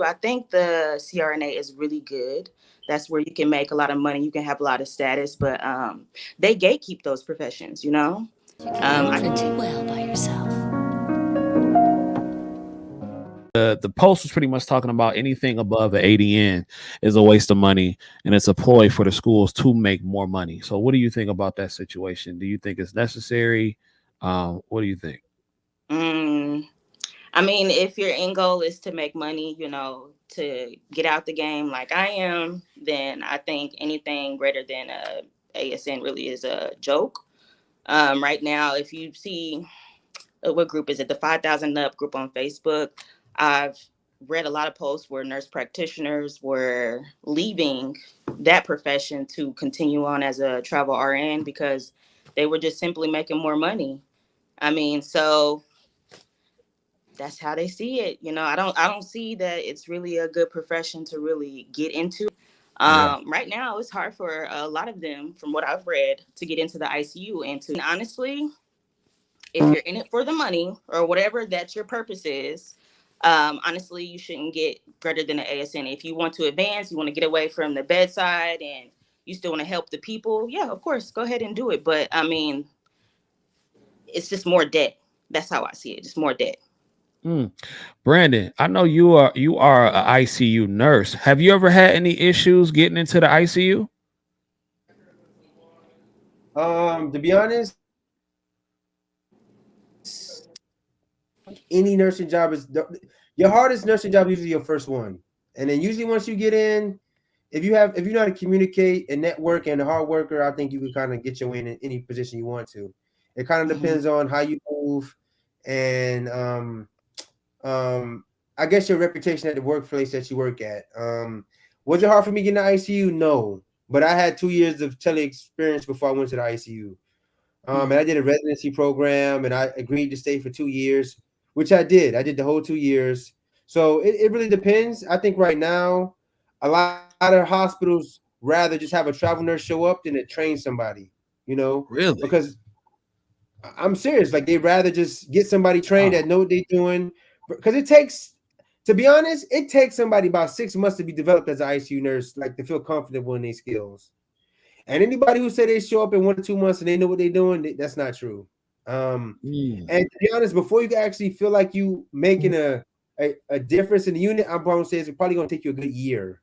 I think the CRNA is really good. That's where you can make a lot of money. You can have a lot of status, but they gatekeep those professions. You know. You I can't do well by yourself. The post was pretty much talking about anything above an ADN is a waste of money, and it's a ploy for the schools to make more money. So, what do you think about that situation? Do you think it's necessary? What do you think? mm, I mean, if your end goal is to make money, you know, to get out the game like I am, then I think anything greater than a ASN really is a joke. Right now, if you see what group is it, the 5,000 Up group on Facebook, I've read a lot of posts where nurse practitioners were leaving that profession to continue on as a travel RN because they were just simply making more money. I mean, so that's how they see it. You know, I don't see that it's really a good profession to really get into. Yeah. Right now, it's hard for a lot of them, from what I've read, to get into the ICU. And to honestly, if you're in it for the money or whatever that your purpose is, honestly, you shouldn't get greater than an ASN. If you want to advance, you want to get away from the bedside, and you still want to help the people, yeah, of course, go ahead and do it. But I mean, it's just more debt. That's how I see it. Just more debt. Mm. Brandon, I know you are an ICU nurse. Have you ever had any issues getting into the ICU? To be honest, any nursing job is your hardest nursing job. Usually your first one, and then usually once you get in, if you know how to communicate and network and a hard worker, I think you can kind of get your way in any position you want to. It kind of Mhm. depends on how you move and um I guess your reputation at the workplace that you work at. Was it hard for me getting the ICU? No, but I had 2 years of tele experience before I went to the ICU. And Mhm. I did a residency program, and I agreed to stay for 2 years, which I did. I did the whole 2 years. So it really depends. I think right now, a lot of hospitals rather just have a travel nurse show up than to train somebody, Really? because I'm serious. Like they rather just get somebody trained Wow. that know what they're doing, because it takes, to be honest, it takes somebody about 6 months to be developed as an ICU nurse, like to feel comfortable in their skills. And anybody who say they show up in 1 or 2 months and they know what they're doing, that's not true. Um, Mm. and to be honest, before you can actually feel like you making a difference in the unit, I'm probably say it's probably gonna take you a good year.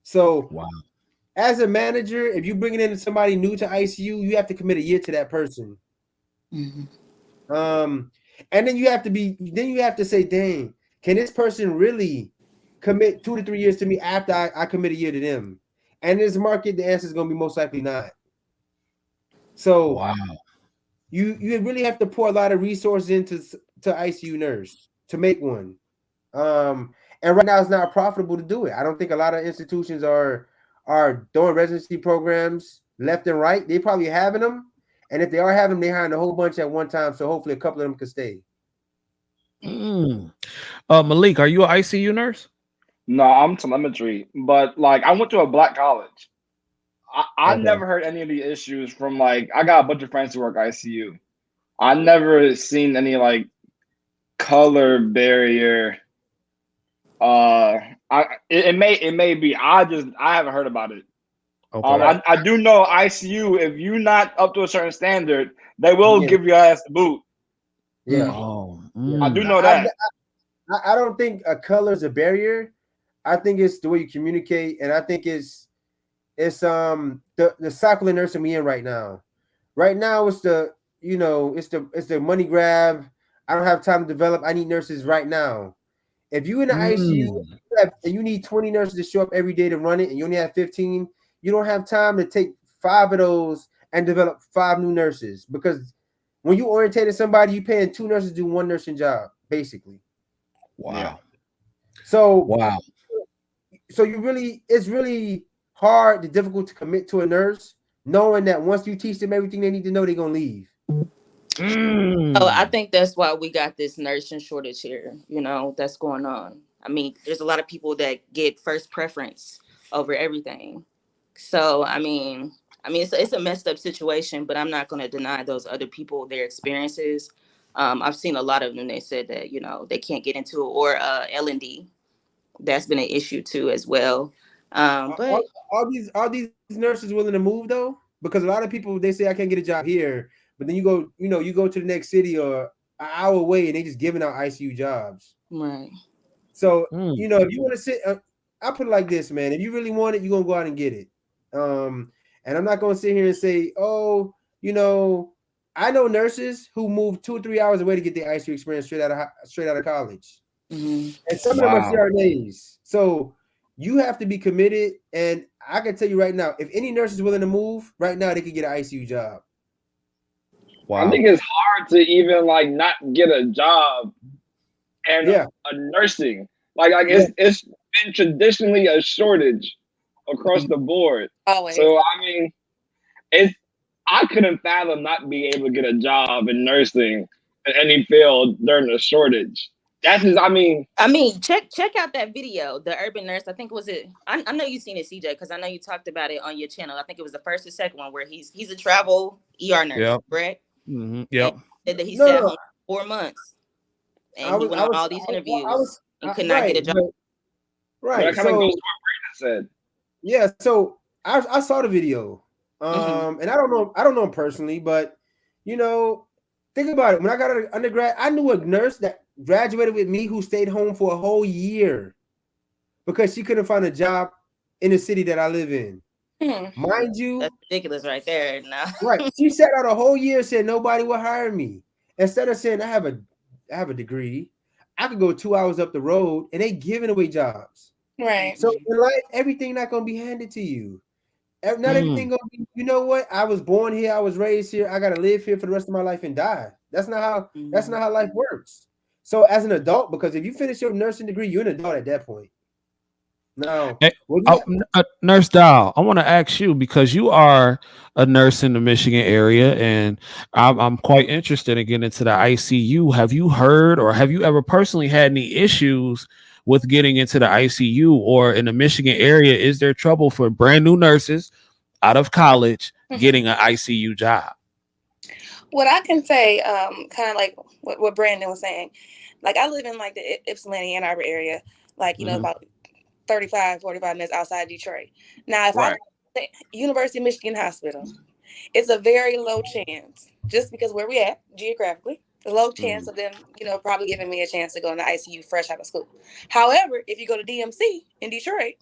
So Wow. as a manager, if you're bringing in somebody new to ICU, you have to commit a year to that person. Mhm. Um, and then you have to say, dang, can this person really commit 2 to 3 years to me after I commit a year to them? And in this market, the answer is gonna be most likely not. So Wow. you really have to pour a lot of resources into to ICU nurse to make one. And right now it's not profitable to do it. I don't think a lot of institutions are doing residency programs left and right. They probably having them, and if they are having them, they hiring a whole bunch at one time. So hopefully a couple of them can stay. Mm. Malik, are you an ICU nurse? No, I'm telemetry, but like I went to a black college. I Okay. never heard any of the issues from like I got a bunch of friends who work ICU. I never seen any like color barrier. I it may be I haven't heard about it. Okay. Right. I do know ICU. If you're not up to a certain standard, they will Yeah. give your ass the boot. Yeah. Oh. Yeah. I do Mm. know that. I don't think a color is a barrier. I think it's the way you communicate, and I think it's the cycle of nursing we in right now. Right now, it's the money grab. I don't have time to develop. I need nurses right now. If you in the ICU Mm. and you need 20 nurses to show up every day to run it, and you only have 15, you don't have time to take five of those and develop five new nurses, because when you orientated somebody, you paying two nurses to do one nursing job, basically. Yeah. Wow. So Wow. it's really hard and difficult to commit to a nurse, knowing that once you teach them everything they need to know, they're gonna leave. So I Mm. think that's why we got this nursing shortage here. You know, that's going on. I mean, there's a lot of people that get first preference over everything. So I mean, it's a messed up situation, but I'm not going to deny those other people their experiences. I've seen a lot of them. They said that they can't get into it or L&D. that's been an issue too as well. Are, But are these nurses willing to move though? Because a lot of people they say I can't get a job here, but then you go to the next city or an hour away and they just giving out ICU jobs. right. So Mm. if you want to sit, I put it like this, man. If you really want it, you're gonna go out and get it. Um, and I'm not gonna sit here and say, oh, I know nurses who move 2 or 3 hours away to get their ICU experience straight out of college, Hmm. and some of them are Wow. CRNAs. So you have to be committed. And I can tell you right now, if any nurse is willing to move right now, they could get an ICU job. I Wow. think it's hard to even like not get a job and Yeah, a nursing. Like yeah. it's been traditionally a shortage across Mhm. the board. Always. So I mean, it's I couldn't fathom not being able to get a job in nursing in any field during the shortage. That's just I mean, I mean, check out that video, the urban nurse. I think was it. I know you've seen it, CJ, because I know you talked about it on your channel. I think it was the first or second one where he's a travel ER nurse, Yep. correct? And Yep. he said that he No, sat no. home 4 months I and he was, went I on was, all these I interviews was, and could not get right, a job. but but that right. kind of goes So to what Brandon said. yeah, so I saw the video, Hmm. and I don't know him personally, but you know, think about it. When I got out of undergrad, I knew a nurse that graduated with me who stayed home for a whole year because she couldn't find a job in the city that I live in. Hmm. Mind you, That's ridiculous, right there. No. right? She sat out a whole year, said nobody will hire me. Instead of saying I have a degree, I could go 2 hours up the road, and they giving away jobs. Right. So in life, everything not gonna be handed to you. Not everything Mm. gonna be. You know what? I was born here. I was raised here. I gotta live here for the rest of my life and die. That's Mhm. not how life works. So as an adult, because if you finish your nursing degree, you're an adult at that point. Now, Hey, well, yeah, Nurse Dial, I want to ask you because you are a nurse in the Michigan area, and I'm quite interested in getting into the ICU. Have you heard, or have you ever personally had any issues with getting into the ICU or in the Michigan area? Is there trouble for brand new nurses out of college Hmm. getting an ICU job? What I can say, kind of like what Brandon was saying, like I live in like the Ypsilanti, Ann Arbor area, like, Hmm. about 35, 45 minutes outside Detroit. Now, if I Right. say University of Michigan Hospital, it's a very low chance, just because where we at geographically, a low chance Mm. of them, probably giving me a chance to go in the ICU fresh out of school. However, if you go to DMC in Detroit,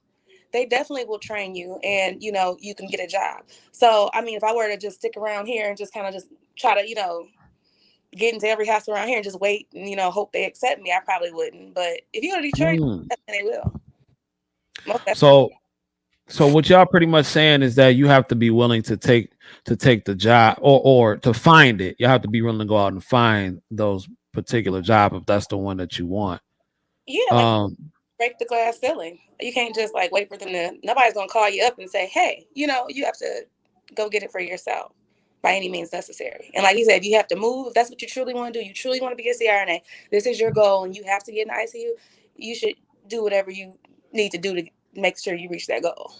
they definitely will train you, and you can get a job. So I mean, if I were to just stick around here and just kind of just try to get into every house around here and just wait and hope they accept me, I probably wouldn't. But if you go to Detroit, Mm. they will. Most definitely. So So what y'all pretty much saying is that you have to be willing to take the job or to find it. You have to be willing to go out and find those particular job if that's the one that you want. Yeah, like Um, break the glass ceiling. You can't just like wait for them to. Nobody's gonna call you up and say, "Hey, you have to go get it for yourself." By any means necessary. And like you said, if you have to move, if that's what you truly want to do, you truly want to be a CRNA, this is your goal, and you have to get in the ICU, you should do whatever you need to do to make sure you reach that goal.